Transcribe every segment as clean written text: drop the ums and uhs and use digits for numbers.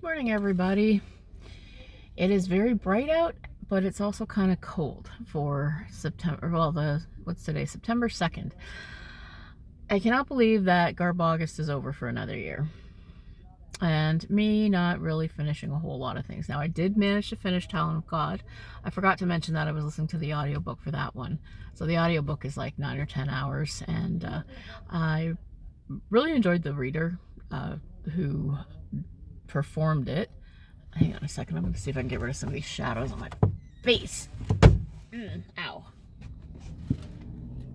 Morning, everybody. It is very bright out, but it's also kind of cold for September. Well, what's today? September 2nd. I cannot believe that GARBAUGUST is over for another year. And me not really finishing a whole lot of things. Now, I did manage to finish Talent of God. I forgot to mention that I was listening to the audiobook for that one. So the audiobook is like 9 or 10 hours. And I really enjoyed the reader who performed it. Hang on a second, I'm going to see if I can get rid of some of these shadows on my face. Ow.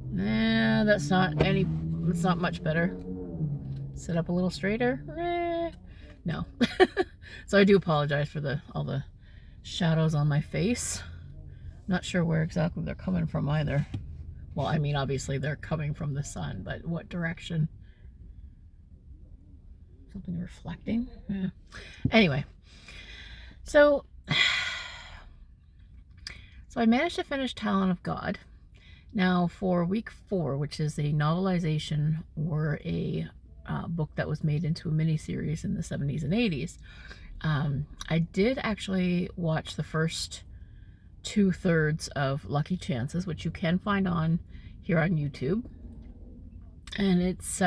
Nah, that's not much better. Sit up a little straighter. No. So I do apologize for all the shadows on my face. Not sure where exactly they're coming from either. Well, I mean, obviously they're coming from the sun, but what direction? Something reflecting? Yeah. Anyway, so I managed to finish Talent of God. Now for week 4, which is a novelization or a book that was made into a miniseries in the 70s and 80s, I did actually watch the first 2/3 of Lucky Chances, which you can find here on YouTube, and it's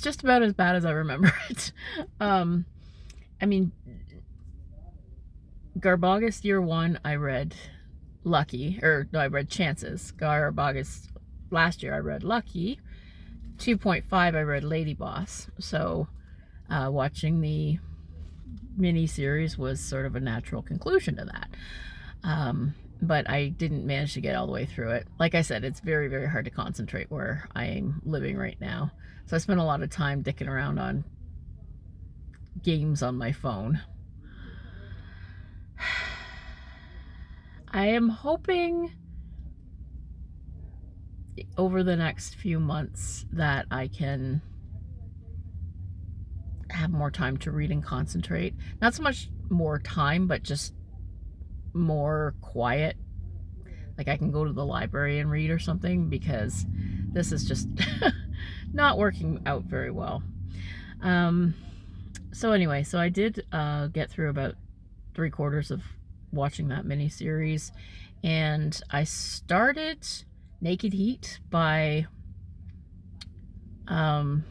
just about as bad as I remember it. I mean, GARBAUGUST year 1, I read Lucky, I read Chances. GARBAUGUST last year, I read Lucky. 2.5, I read Lady Boss. So watching the mini-series was sort of a natural conclusion to that. But I didn't manage to get all the way through it. Like I said, it's very, very hard to concentrate where I'm living right now. So I spent a lot of time dicking around on games on my phone. I am hoping over the next few months that I can have more time to read and concentrate. Not so much more time, but just more quiet. Like I can go to the library and read or something, because this is just not working out very well. So anyway, so I did get through about 3/4 of watching that mini-series, and I started Naked Heat by well,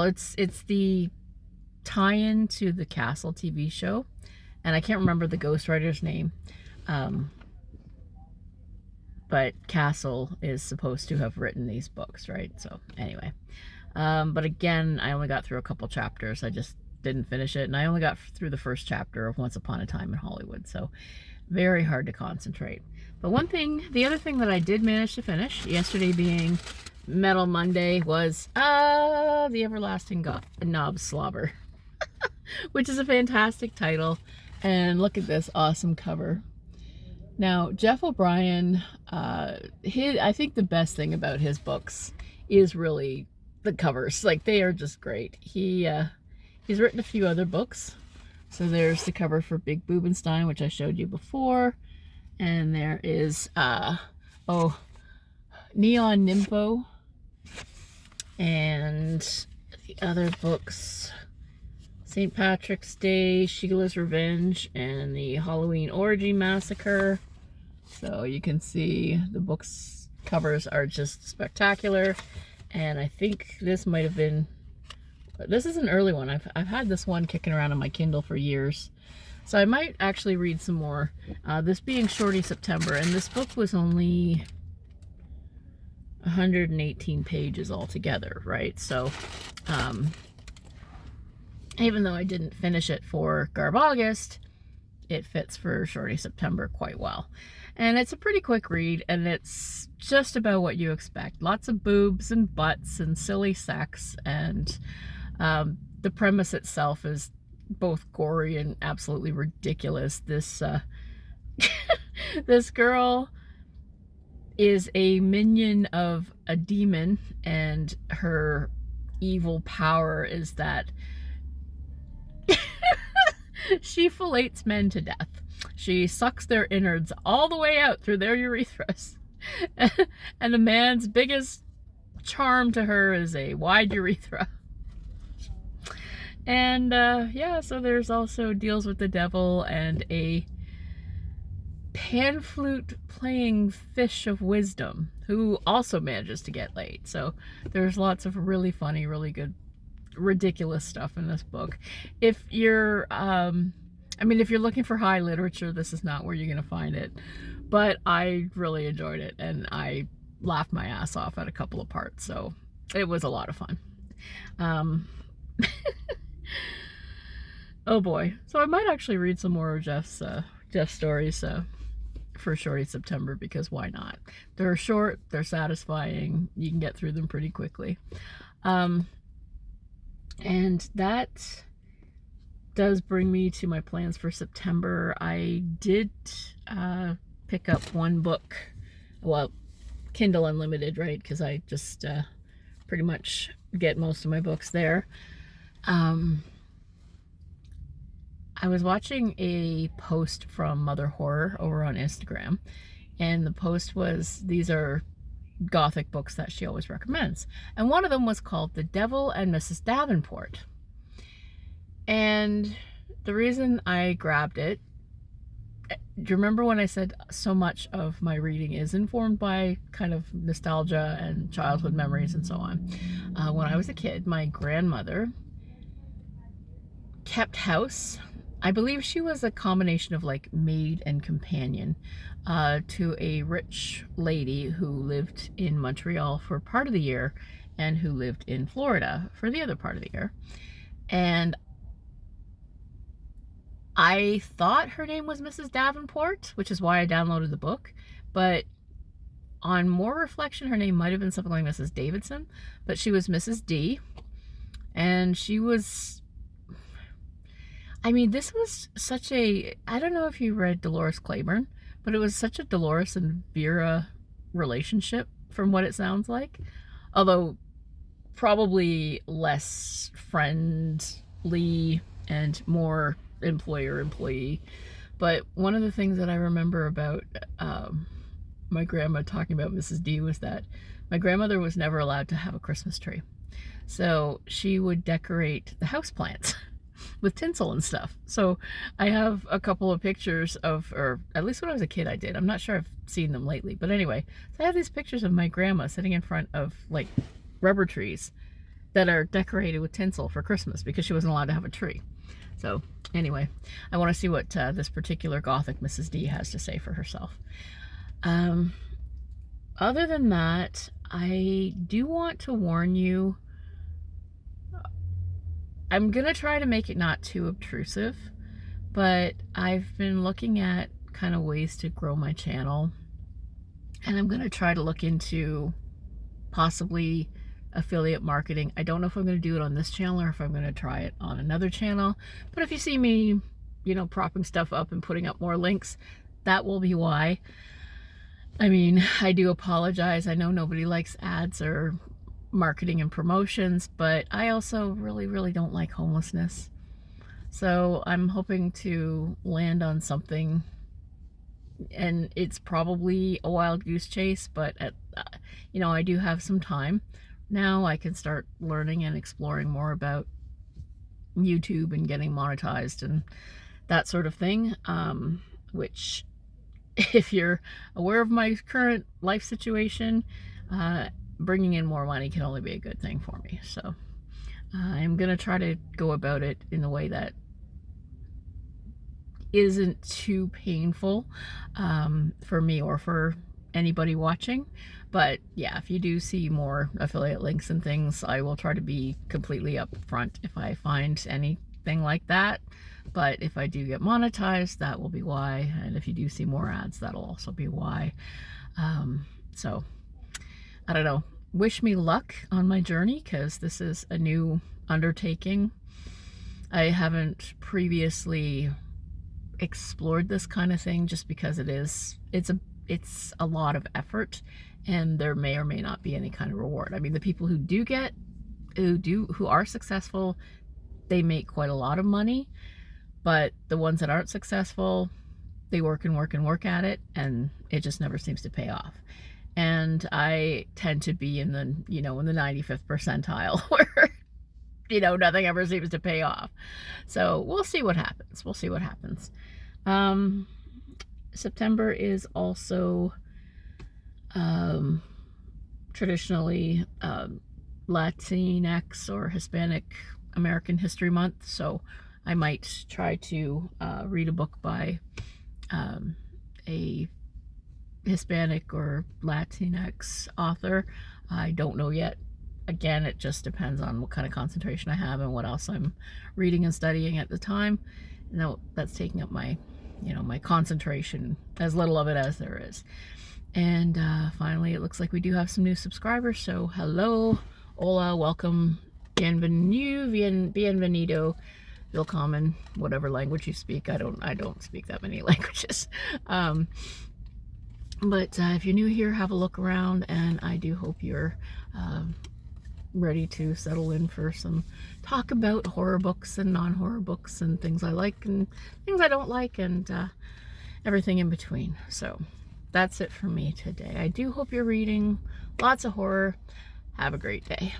it's the tie-in to the Castle TV show, and I can't remember the ghostwriter's name, but Castle is supposed to have written these books, right? So anyway, but again, I only got through a couple chapters. I just didn't finish it, and I only got through the first chapter of Once Upon a Time in Hollywood, so very hard to concentrate. But the other thing that I did manage to finish, yesterday being Metal Monday, was The Everlasting Knobslobber, which is a fantastic title, and look at this awesome cover. Now, Jeff O'Brien, I think the best thing about his books is really the covers. Like, they are just great. He's written a few other books. So there's the cover for Big Boobenstein, which I showed you before. And there is, Neon Nympho. And the other books, St. Patrick's Day, Sheila's Revenge, and the Halloween Orgy Massacre. So you can see the books covers are just spectacular. And I think this might have been, this is an early one. I've had this one kicking around on my Kindle for years. So I might actually read some more. This being Shorty September, and this book was only 118 pages altogether, right? So even though I didn't finish it for GARBAUGUST, it fits for Shorty September quite well. And it's a pretty quick read, and it's just about what you expect. Lots of boobs and butts and silly sex, and the premise itself is both gory and absolutely ridiculous. This this girl is a minion of a demon, and her evil power is that she fillets men to death. She sucks their innards all the way out through their urethras. And a man's biggest charm to her is a wide urethra. And yeah, so there's also Deals with the Devil and a pan flute playing fish of wisdom who also manages to get laid. So there's lots of really funny, really good, ridiculous stuff in this book. If you're I mean, if you're looking for high literature, this is not where you're gonna find it, but I really enjoyed it and I laughed my ass off at a couple of parts, so it was a lot of fun. Oh boy, so I might actually read some more of Jeff's stories for Shorty September, because why not? They're short, they're satisfying, you can get through them pretty quickly. And that does bring me to my plans for September. I did pick up one book, well, Kindle Unlimited, right? Because I just pretty much get most of my books there. I was watching a post from Mother Horror over on Instagram, and the post was, these are Gothic books that she always recommends. And one of them was called The Devil and Mrs. Davenport. And the reason I grabbed it, do you remember when I said so much of my reading is informed by kind of nostalgia and childhood memories and so on? When I was a kid, my grandmother kept house. I believe she was a combination of like maid and companion to a rich lady who lived in Montreal for part of the year and who lived in Florida for the other part of the year. And I thought her name was Mrs. Davenport, which is why I downloaded the book, but on more reflection, her name might have been something like Mrs. Davidson, but she was Mrs. D, and she was, I mean, this was such a, I don't know if you read Dolores Claiborne, but it was such a Dolores and Vera relationship from what it sounds like, although probably less friendly and more employer-employee. But one of the things that I remember about my grandma talking about Mrs. D was that my grandmother was never allowed to have a Christmas tree. So she would decorate the houseplants with tinsel and stuff. So I have a couple of pictures of, or at least when I was a kid I did. I'm not sure I've seen them lately. But anyway, so I have these pictures of my grandma sitting in front of like rubber trees that are decorated with tinsel for Christmas because she wasn't allowed to have a tree. So anyway, I want to see what this particular Gothic Mrs. D has to say for herself. Other than that, I do want to warn you, I'm going to try to make it not too obtrusive, but I've been looking at kind of ways to grow my channel, and I'm going to try to look into possibly affiliate marketing. I don't know if I'm going to do it on this channel or if I'm going to try it on another channel, but if you see me, you know, propping stuff up and putting up more links, that will be why. I mean, I do apologize. I know nobody likes ads or marketing and promotions, but I also really don't like homelessness. So I'm hoping to land on something, and it's probably a wild goose chase, but you know, I do have some time. Now I can start learning and exploring more about YouTube and getting monetized and that sort of thing, which, if you're aware of my current life situation, bringing in more money can only be a good thing for me. So I'm going to try to go about it in a way that isn't too painful for me or for anybody watching. But yeah, if you do see more affiliate links and things, I will try to be completely upfront if I find anything like that. But if I do get monetized, that will be why. And if you do see more ads, that'll also be why. So I don't know. Wish me luck on my journey, because this is a new undertaking. I haven't previously explored this kind of thing just because it's a lot of effort, and there may or may not be any kind of reward. I mean, the people who are successful, they make quite a lot of money, but the ones that aren't successful, they work and work and work at it, and it just never seems to pay off. And I tend to be in the, you know, in the 95th percentile where you know, nothing ever seems to pay off. So we'll see what happens. We'll see what happens. September is also traditionally Latinx or Hispanic American History Month, so I might try to read a book by a Hispanic or Latinx author. I don't know yet. Again, it just depends on what kind of concentration I have and what else I'm reading and studying at the time. And that's taking up my, you know, my concentration, as little of it as there is. And finally, it looks like we do have some new subscribers. So hello, hola, welcome, bienvenido, willkommen, whatever language you speak. I don't speak that many languages. But if you're new here, have a look around, and I do hope you're ready to settle in for some talk about horror books and non-horror books and things I like and things I don't like, and everything in between. So that's it for me today. I do hope you're reading lots of horror. Have a great day.